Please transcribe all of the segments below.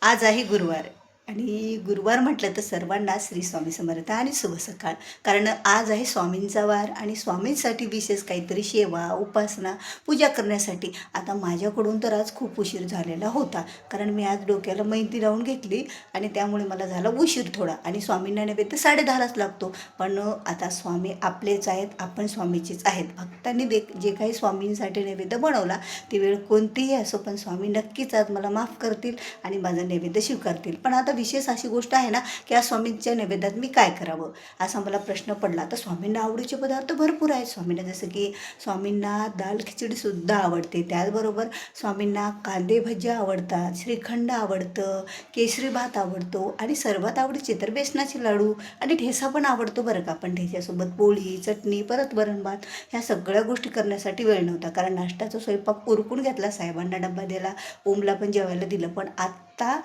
आज आहे गुरुवार आणि गुरुवार म्हटलं तर सर्वांना श्री स्वामी समर्थ आणि शुभ सकाळ. कारण आज आहे स्वामींचा वार आणि स्वामींसाठी विशेष काहीतरी सेवा, उपासना, पूजा करण्यासाठी आता माझ्याकडून तर आज खूप उशीर झालेला होता. कारण मी आज डोक्याला मेहंदी लावून घेतली आणि त्यामुळे मला झाला उशीर थोडा. आणि स्वामींना नैवेद्य 10:30लाच लागतो. पण आता स्वामी आपलेच आहेत, आपण स्वामीचेच आहेत. भक्तांनी जे काही स्वामींसाठी नैवेद्य बनवला ती वेळ कोणतीही असो, पण स्वामी नक्कीच आज मला माफ करतील आणि माझं नैवेद्य स्वीकारतील. पण आता विशेष अशी गोष्ट आहे ना, की आज स्वामींच्या नैवेद्यात मी काय करावं असा मला प्रश्न पडला. तर स्वामींना आवडीचे पदार्थ भरपूर आहेत. स्वामींना जसं की स्वामींना दाल खिचडीसुद्धा आवडते, त्याचबरोबर स्वामींना कांदे भज्या आवडतात, श्रीखंड आवडतं, केसरी भात आवडतो आणि सर्वात आवडीचे तर बेसनाचे लाडू आणि ठेचा पण आवडतो बरं का. पण ठेच्यासोबत पोळी, चटणी, परत वरण भात ह्या सगळ्या गोष्टी करण्यासाठी वेळ नव्हता. कारण नाश्त्याचा स्वयंपाक उरकून घेतला, साहेबांना डब्बा दिला, ओमला पण जेवायला दिलं. पण आत्ता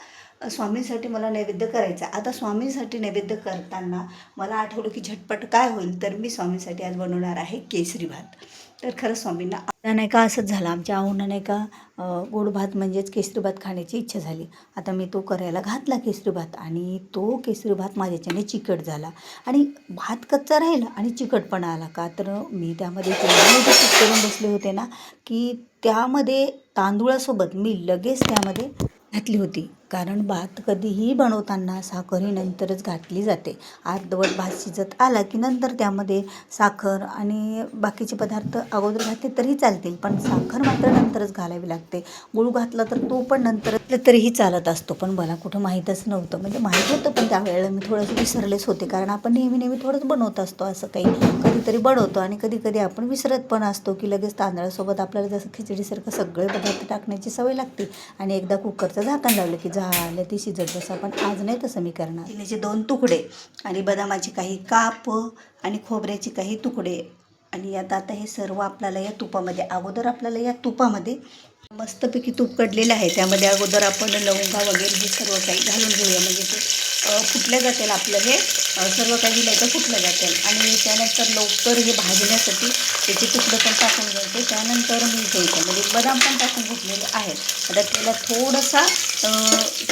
स्वामींसाठी मला नैवेद्य करायचा. आता स्वामींसाठी नैवेद्य करताना मला आठवलं की झटपट काय होईल, तर मी स्वामींसाठी आज बनवणार आहे केसरी भात. तर खरंच स्वामींना आता नाही का असंच झालं, आमच्या आऊनं नाही का गोड भात म्हणजेच केसरी भात खाण्याची इच्छा झाली. आता मी तो करायला घातला केसरी भात आणि तो केसरी भात माझ्याच्याने चिकट झाला आणि भात कच्चा राहिला आणि चिकटपणा आला. का तर मी त्यामध्ये तेवढे चूक करून बसले होते ना, की त्यामध्ये तांदूळासोबत मी लगेच त्यामध्ये घातली होती. कारण भात कधीही बनवताना साखर ही नंतरच घातली जाते. अर्धवट भात शिजत आला की नंतर त्यामध्ये साखर आणि बाकीचे पदार्थ अगोदर घातले तरीही चालतील, पण साखर मात्र नंतरच घालावी लागते. गूळ घातला तर तो पण नंतर तरीही चालत असतो. पण मला कुठं माहीतच नव्हतं, म्हणजे माहीत होतं पण त्यावेळेला मी थोडंसं विसरलेच होते. कारण आपण नेहमी थोडंच बनवत असतो, असं काही कधीतरी बनवतो आणि कधी आपण विसरत पण असतो की लगेच तांदळासोबत आपल्याला जसं खिचडीसारखं सगळे पदार्थ टाकण्याची सवय लागते आणि एकदा कुकरचं झाकण लावलं की झालं ती शिजत बसा. पण आज नाही तसं मी करणार. तिन्हीचे 2 तुकडे आणि बदामाचे काही काप आणि खोबऱ्याचे काही तुकडे आणि आता हे सर्व आपल्याला या तुपामध्ये या तुपामध्ये मस्तपैकी तूप कडलेलं आहे. त्यामध्ये अगोदर आपण लवंगा वगैरे हे सर्व काही घालून घेऊया, म्हणजे ते फुटल्या जातील. आपलं हे सर्व काही दिलं तर फुटलं जातील आणि त्यानंतर लवकर हे भाजण्यासाठी त्याचे तुकडं पण टाकून घ्यायचे. त्यानंतर मी घ्यायचं म्हणजे बदाम पण टाकून घेतलेले आहेत. आता त्याला थोडासा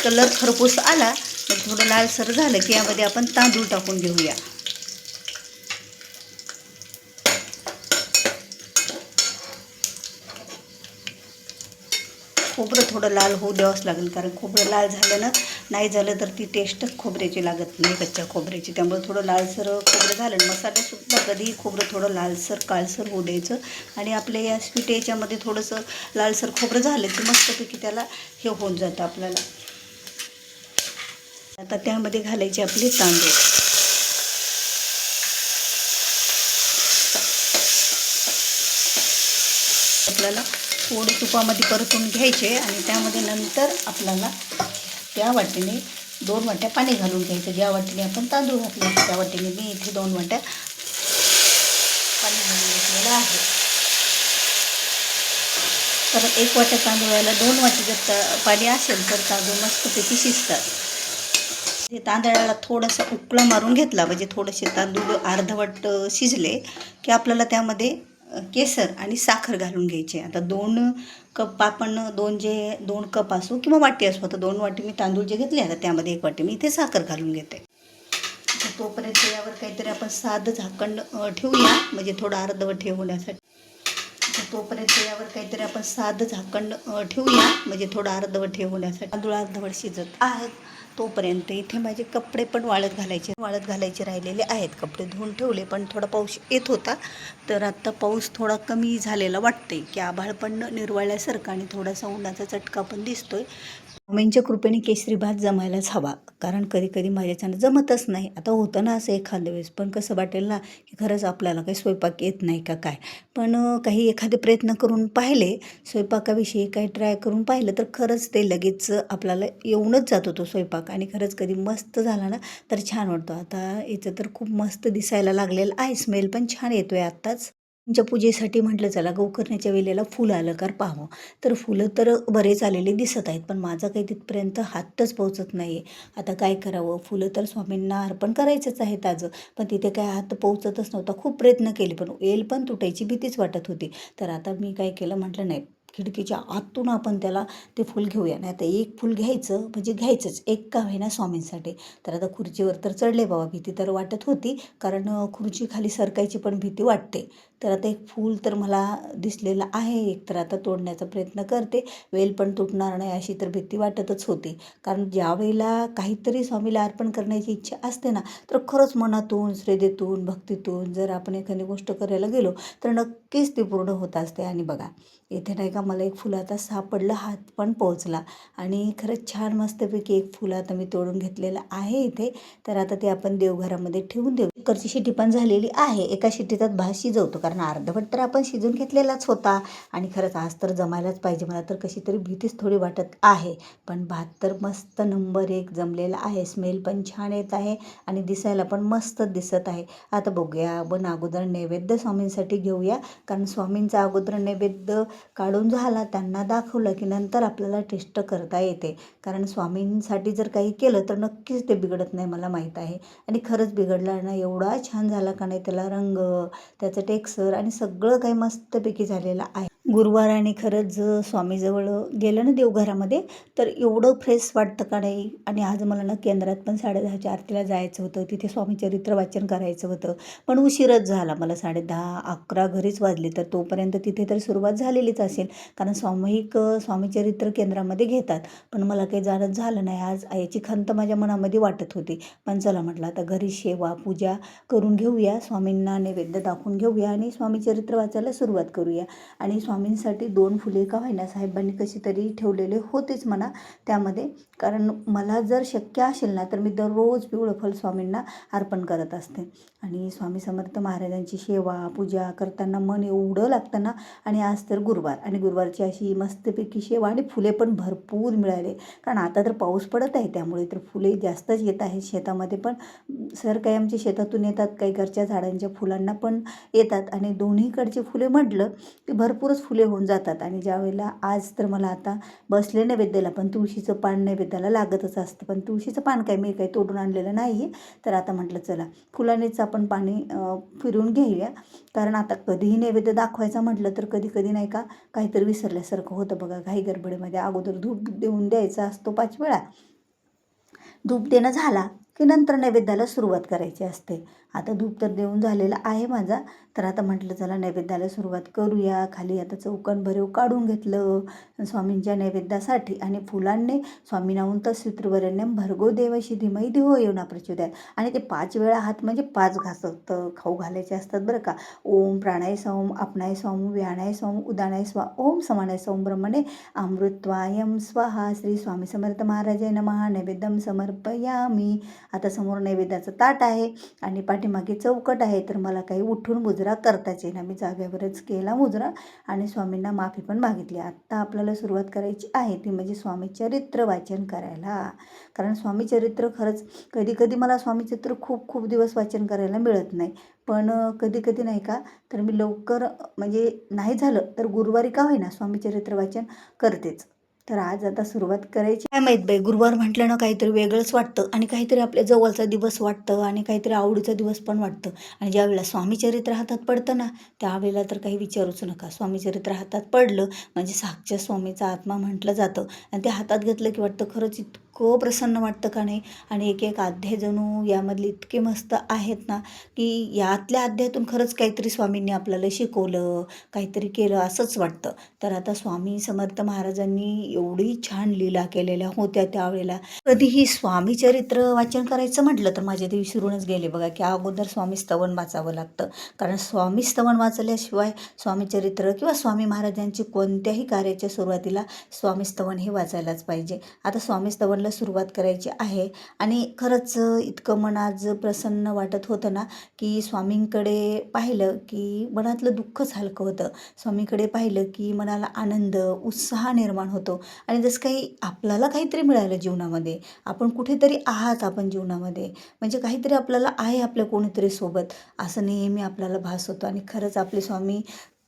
कलर खरपूस आला तर थोडं लालसर झालं की यामध्ये आपण तांदूळ टाकून घेऊया. खोबरं थोडं लाल होऊ द्यावंच लागेल, कारण खोबरं लाल झालं ना, नाही झालं तर ती टेस्टच खोबऱ्याची लागत नाही, कच्च्या खोबऱ्याची. त्यामुळे थोडं लालसर खोबरं झालं. मसाल्यासुद्धा कधीही खोबरं थोडं लालसर काळसर होऊ द्यायचं आणि आपल्या या स्वीट याच्यामध्ये थोडंसं लालसर खोबरं झालं की मस्तपैकी त्याला हे होऊन जातं आपल्याला. आता त्यामध्ये घालायचे आपले तांदूळ. आपल्याला थोडे तुपामध्ये परतून घ्यायचे आणि त्यामध्ये नंतर आपल्याला त्या वाटीने 2 वाट्या पाणी घालून घ्यायचं. ज्या वाटीने आपण तांदूळ घातले त्या वाटीने मी इथे 2 वाट्या पाणी घालून घेतलेलं आहे. तर 1 वाट्या तांदूळाला 2 वाटी जर पाणी असेल तर तांदूळ मस्तपैकी शिजतात. ते तांदळाला थोडंसं उकळा मारून घेतला, म्हणजे थोडेसे तांदूळ अर्धवट शिजले की आपल्याला त्यामध्ये केसर आणि साखर घालून घ्यायचे. आता 2 कप आपण 2 कप असो किंवा वाटी असो, आता 2 वाटी मी तांदूळ जे घेतले, आता त्यामध्ये 1 वाटी मी इथे साखर घालून घेते. तोपर्यंत यावर काहीतरी आपण साधं झाकण ठेवूया, म्हणजे थोडं अर्धवट ठेवण्यासाठी. तोपर्यंत यावर काहीतरी आपण साधं झाकण ठेवूया, म्हणजे थोडं अर्धवट ठेवण्यासाठी. तांदूळ अर्धवट शिजत आहेत तोपर्यंत इथे माझे कपडे पण वाळत घालायचे राहिलेले आहेत. कपडे धुवून ठेवले, पण थोडा पाऊस येत होता, तर आत्ता पाऊस थोडा कमी झालेला वाटते की आभाळ पण निरवाळल्यासारखं आणि थोडासा उन्हाचा चटका पण दिसतोय. स्वामींच्या कृपेने केसरी भात जमायलाच हवा, कारण कधी माझ्याच्यानं जमतच नाही. आता होतं ना असं एखाद्या वेळेस, पण कसं वाटेल ना की खरंच आपल्याला काही स्वयंपाक येत नाही का काय. पण काही एखादे प्रयत्न करून पाहिले, स्वयंपाकाविषयी काही ट्राय करून पाहिलं तर खरंच ते लगेच आपल्याला येऊनच जातो तो स्वयंपाक आणि खरंच कधी मस्त झाला ना तर छान वाटतो. आता याचं तर खूप मस्त दिसायला लागलेलं आहे, स्मेल पण छान येतोय आत्ताच. तुमच्या पूजेसाठी म्हटलं चला गोकर्णाच्या वेळेला फुल अलंकार पाहावं. तर फुलं तर बरेच आलेले दिसत आहेत, पण माझा काही तिथपर्यंत हातच पोहोचत नाही आहे. आता काय करावं, फुलं तर स्वामींना अर्पण करायचंच आहे ताजं, पण तिथे काय हात पोहोचतच नव्हता. खूप प्रयत्न केले पण वेल पण तुटायची भीतीच वाटत होती. तर आता मी काय केलं, म्हटलं नाही, खिडकीच्या आतून आपण त्याला ते फूल घेऊया. नाही आता एक फूल घ्यायचं म्हणजे घ्यायचंच, एक का होईना स्वामींसाठी. तर आता खुर्चीवर तर चढले बाबा, भीती तर वाटत होती, कारण खुर्ची खाली सरकायची पण भीती वाटते. तर आता एक फूल तर मला दिसलेलं आहे, एक तर आता तोडण्याचा प्रयत्न करते. वेल पण तुटणार नाही अशी तर भीती वाटतच होती. कारण ज्यावेळेला काहीतरी स्वामीला अर्पण करण्याची इच्छा असते ना, तर खरंच मनातून, श्रद्धेतून, भक्तीतून जर आपण एखादी गोष्ट करायला गेलो तर नक्कीच ती पूर्ण होत असते. आणि बघा इथे नाही का मला एक फुलं आता सापडलं, हात पण पोहोचला आणि खरंच छान मस्तपैकी एक फुलं आता मी तोडून घेतलेलं आहे इथे. तर आता ते आपण देवघरामध्ये ठेवून देऊ. कुकरची शिटी पण झालेली आहे, एका शिटीतात भात शिजवतो, कारण अर्धवट तर आपण शिजून घेतलेलाच होता. आणि खरंच आज तर जमायलाच पाहिजे. मला तर कशी तरी भीतीच थोडी वाटत आहे, पण भात तर मस्त नंबर 1 जमलेला आहे. स्मेल पण छान येत आहे आणि दिसायला पण मस्त दिसत आहे. आता बघूया आपण अगोदर नैवेद्य स्वामींसाठी घेऊया, कारण स्वामींचा अगोदर नैवेद्य काढून झाला, त्यांना दाखवलं की नंतर आपल्याला टेस्ट करता येते. कारण स्वामींसाठी जर काही केलं तर नक्कीच ते बिघडत नाही, मला माहीत आहे. आणि खरंच बिघडला ना, एवढा छान झाला का नाही, त्याला रंग, त्याचं टेक्स्चर आणि सगळं काही मस्तपैकी झालेलं आहे. गुरुवाराने खरंच स्वामीजवळ गेलं ना देवघरामध्ये, तर एवढं फ्रेश वाटतं का नाही. आणि आज मला ना केंद्रात पण 10:30च्या आरतीला जायचं होतं, तिथे स्वामीचरित्र वाचन करायचं होतं, पण उशीरच झाला मला. 10:30-11 घरीच वाजले, तर तोपर्यंत तिथे तर सुरुवात झालेलीच असेल, कारण सामूहिक स्वामीचरित्र केंद्रामध्ये घेतात. पण मला काही जाणंच झालं नाही आज. याची खंत माझ्या मनामध्ये वाटत होती. पण चला म्हटलं आता घरी सेवा पूजा करून घेऊया, स्वामींना नैवेद्य दाखवून घेऊया आणि स्वामीचरित्र वाचायला सुरुवात करूया. आणि स्वामींसाठी 2 फुले का होईना साहेबांनी कशी तरी ठेवलेले होतेच म्हणा त्यामध्ये. कारण मला जर शक्य असेल ना, तर मी दररोज पिवळं फल स्वामींना अर्पण करत असते. आणि स्वामी समर्थ महाराजांची सेवा पूजा करताना मन एवढं लागतं ना. आणि आज तर गुरुवार, आणि गुरुवारची अशी मस्तपैकी सेवा आणि फुले पण भरपूर मिळाले, कारण आता तर पाऊस पडत आहे त्यामुळे तर फुले जास्तच येत आहेत शेतामध्ये पण. सर काही आमच्या शेतातून येतात, काही घरच्या झाडांच्या फुलांना पण येतात, आणि दोन्हीकडची फुले म्हटलं की भरपूरच फुले होऊन जातात. आणि ज्यावेळेला आज तर मला आता बसले नैवेद्याला, पण तुळशीचं पान नैवेद्याला लागतच असतं, पण तुळशीचं पान काय मी काही तोडून आणलेलं नाही आहे. तर आता म्हटलं चला फुलानेच आपण पाणी फिरवून घेऊया, कारण आता कधीही नैवेद्य दाखवायचा म्हटलं तर कधी कधी नाही का काहीतरी विसरल्यासारखं होतं बघा. घाई गडबडीमध्ये अगोदर धूप देऊन द्यायचा असतो 5 वेळा, धूप देणं झाला की नंतर नैवेद्याला सुरुवात करायची असते. आता धूप तर देऊन झालेला आहे माझा, तर आता म्हटलं चला नैवेद्याला सुरुवात करूया. खाली आता चौकन भरीव काढून घेतलं स्वामींच्या नैवेद्यासाठी, आणि फुलांनी स्वामीनाहून तत्सवितृवरेण्यं भर्गो देवस्य धीमहि धियो यो न प्रचोदयात्. आणि ते 5 वेळा हात म्हणजे 5 घासत खाऊ घालायचे असतात बरं का. ओम प्राणाय सौम अपनाय सौम व्यानाय सौम उदानाय स्वा ओम समानाय सौम ब्रह्मणे अमृत्वायम स्वाहा. श्री स्वामी समर्थ महाराजाय नमः. नैवेद्यम समर्पयामी. आता समोर नैवेद्याचं ताट आहे आणि पाठीमागे चौकट आहे, तर मला काही उठून मुजरा करताच येईना. मी जागेवरच केला मुजरा आणि स्वामींना माफी पण मागितली. आत्ता आपल्याला सुरुवात करायची आहे ती म्हणजे स्वामीचरित्र वाचन करायला. कारण स्वामीचरित्र खरंच कधी कधी मला स्वामीचरित्र खूप खूप दिवस वाचन करायला मिळत नाही, पण कधी कधी नाही का, तर मी लवकर म्हणजे नाही झालं तर गुरुवारी का होईना स्वामीचरित्र वाचन करतेच. तर आज आता सुरुवात करायची. काय माहीत बाई, गुरुवार म्हटलं ना काहीतरी वेगळंच वाटतं, आणि काहीतरी आपल्या जवळचा दिवस वाटतं, आणि काहीतरी आवडीचा दिवस पण वाटतं. आणि ज्यावेळेला स्वामीचरित्र हातात पडतं ना, त्यावेळेला तर काही विचारूच नका. स्वामीचरित्र हातात पडलं म्हणजे साक्षात स्वामीचा आत्मा म्हटलं जातं, आणि ते हातात घेतलं की वाटतं खरंच इतकं प्रसन्न वाटतं का नाही. आणि एक एक अध्याय जणू यामधले इतके मस्त आहेत ना, की यातल्या अध्यायातून खरंच काहीतरी स्वामींनी आपल्याला शिकवलं, काहीतरी केलं असंच वाटतं. तर आता स्वामी समर्थ महाराजांनी एवढी छान लीला केलेल्या होत्या त्यावेळेला. कधीही स्वामीचरित्र वाचन करायचं म्हटलं तर माझे ते विसरूनच गेले बघा, की अगोदर स्वामी स्तवन वाचावं लागतं. कारण स्वामी स्तवन वाचल्याशिवाय स्वामीचरित्र किंवा स्वामी महाराजांची कोणत्याही कार्याच्या सुरुवातीला स्वामी स्तवन हे वाचायलाच पाहिजे. आता स्वामी स्तवनला सुरुवात करायची आहे, आणि खरंच इतकं मन आज प्रसन्न वाटत होतं ना, की स्वामींकडे पाहिलं की मनातलं दुःखच हलकं होतं. स्वामीकडे पाहिलं की मनाला आनंद उत्साह निर्माण होतो. आणि जसं काही आपल्याला काहीतरी मिळालं जीवनामध्ये, आपण कुठेतरी आहात आपण जीवनामध्ये, म्हणजे काहीतरी आपल्याला आहे आपल्या कोणीतरी सोबत, असं नेहमी आपल्याला भास होतो. आणि खरंच आपले स्वामी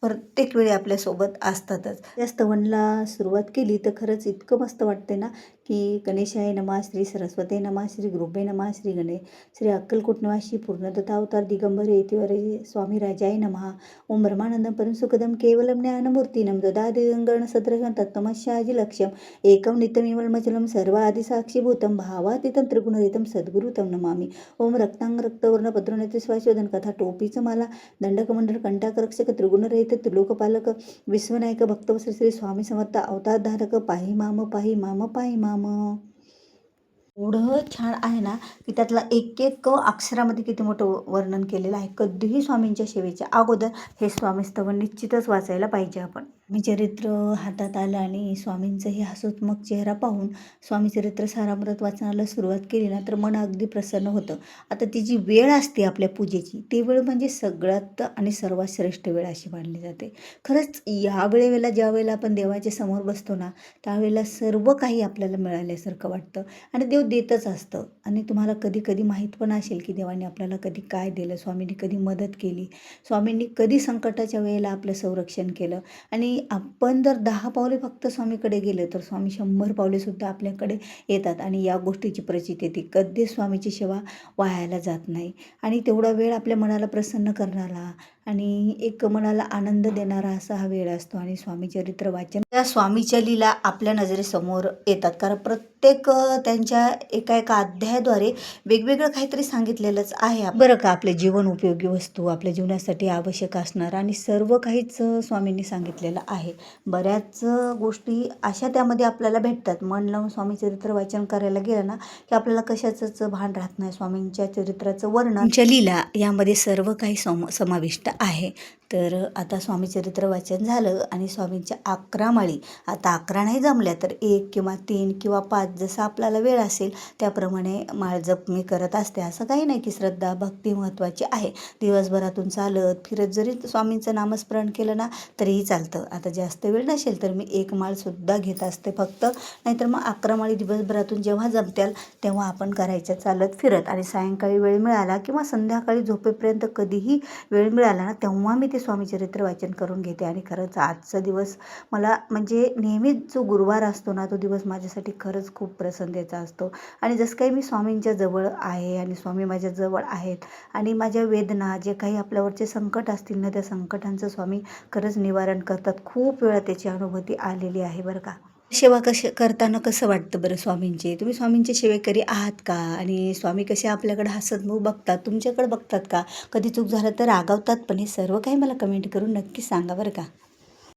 प्रत्येक वेळी आपल्यासोबत असतातच. या स्तवनला सुरुवात केली तर खरंच इतकं मस्त वाटते ना, की गणेशाय नमः, श्री सरस्वते नमः, श्री गुरुभे नमः, श्री गणे श्री अक्कलकोट निवासी पूर्णदत्ता अवतार दिगंबर येतिवरे स्वामी राजाय नमः. ओम ब्रह्मानंदम परम सुखदम केवलम ज्ञानमूर्तीनं ददाति गणसदृशं तत्त्वमस्याजि लक्ष्यम् एकं नित्यमिमलमचलं सर्वादिसाक्षिभूतं भावातीतं त्रिगुणरहितं सद्गुरुतं नमामि. ओम रक्तांग रक्तवर्ण भद्रनेत्र स्वाशोधन कथा टोपीचं माला दंडकमंडळ कंटाकरक्षक त्रिगुणरहित त्रिलोकपालक विश्वनायक भक्तवत्सल श्री स्वामी समर्थ अवतारधारक पाही माम पाही माम पाही माम. एवढं छान आहे ना की त्यातला एक एक अक्षरामध्ये किती मोठं वर्णन केलेलं आहे. कधीही स्वामींच्या सेवेच्या अगोदर हे स्वामीस्तव निश्चितच वाचायला पाहिजे आपण. स्वामी चरित्र हातात आलं आणि स्वामींचं हे हसतमुख चेहरा पाहून स्वामी चरित्र सारामृत वाचनाला सुरुवात केली ना तर मन अगदी प्रसन्न होतं. आता ती जी वेळ असते आपल्या पूजेची ती वेळ म्हणजे सगळ्यात आणि सर्वात श्रेष्ठ वेळ अशी मानली जाते. खरंच या वेळेला ज्या वेळेला आपण देवाच्या समोर बसतो ना त्यावेळेला सर्व काही आपल्याला मिळाल्यासारखं वाटतं आणि देव देतच असतं. आणि तुम्हाला कधी कधी माहीत पण असेल की देवाने आपल्याला कधी काय दिलं, स्वामींनी कधी मदत केली, स्वामींनी कधी संकटाच्या वेळेला आपलं संरक्षण केलं. आणि आपण जर 10 पावले फक्त स्वामीकडे गेलं तर स्वामी 100 पावलेसुद्धा आपल्याकडे येतात. आणि या गोष्टीची प्रचिती येते, कधीच स्वामीची सेवा वायाला जात नाही. आणि तेवढा वेळ आपल्या मनाला प्रसन्न करणारा आणि एक मनाला आनंद देणारा असा हा वेळ असतो. आणि स्वामी चरित्र वाचन त्या स्वामीच्या लीला आपल्या नजरेसमोर येतात, कारण प्रत्येक त्यांच्या एका एका अध्यायाद्वारे वेगवेगळं काहीतरी सांगितलेलंच आहे. बरं का, आपले जीवन उपयोगी वस्तू, आपल्या जीवनासाठी आवश्यक असणार आणि सर्व काहीच स्वामींनी सांगितलेलं आहे. बऱ्याच गोष्टी अशा त्यामध्ये आपल्याला भेटतात. मन लावून स्वामी चरित्र वाचन करायला गेलं ना की आपल्याला कशाचंच भान राहत नाही. स्वामींच्या चरित्राचं वर्णन, लीला यामध्ये सर्व काही समाविष्ट आहे. तर आता स्वामी चरित्र वाचन झालं आणि स्वामींच्या 11 माळी, आता 11 नाही जमल्या तर 1 किंवा 3 किंवा 5 जसं आपल्याला वेळ असेल त्याप्रमाणे माळ जप मी करत असते. असं काही नाही की श्रद्धा भक्ती महत्त्वाची आहे. दिवसभरातून चालत फिरत जरी स्वामींचं नामस्मरण केलं ना तरीही चालतं. आता जास्त वेळ नसेल तर मी 1 माळसुद्धा घेत असते फक्त, नाहीतर मग 11 माळी दिवसभरातून जेव्हा जमत्याल तेव्हा आपण करायच्या चालत फिरत. आणि सायंकाळी वेळ मिळाला किंवा संध्याकाळी झोपेपर्यंत कधीही वेळ मिळाला ना तेव्हा मी ते स्वामी चरित्र वाचन करून घेते. आणि खरंच आजचा दिवस मला म्हणजे नेहमीच जो गुरुवार असतो ना तो दिवस माझ्यासाठी खरंच खूप प्रसन्नतेचा असतो. आणि जसं काही मी स्वामींच्या जवळ आहे आणि स्वामी माझ्या जवळ आहेत आणि माझ्या वेदना जे काही आपल्यावरचे संकट असतील ना त्या संकटांचं स्वामी खरंच निवारण करतात. खूप वेळा त्याची अनुभूती आलेली आहे बरं का. सेवा करताना कसं वाटतं बरं स्वामींचे? तुम्ही स्वामींचे सेवेकरी आहात का? आणि स्वामी कसे आपल्याकडे हसतमुख बघतात, तुमच्याकडे बघतात का? कधी चूक झालं तर रागावतात पण? हे सर्व काही मला कमेंट करून नक्की सांगा बरं का.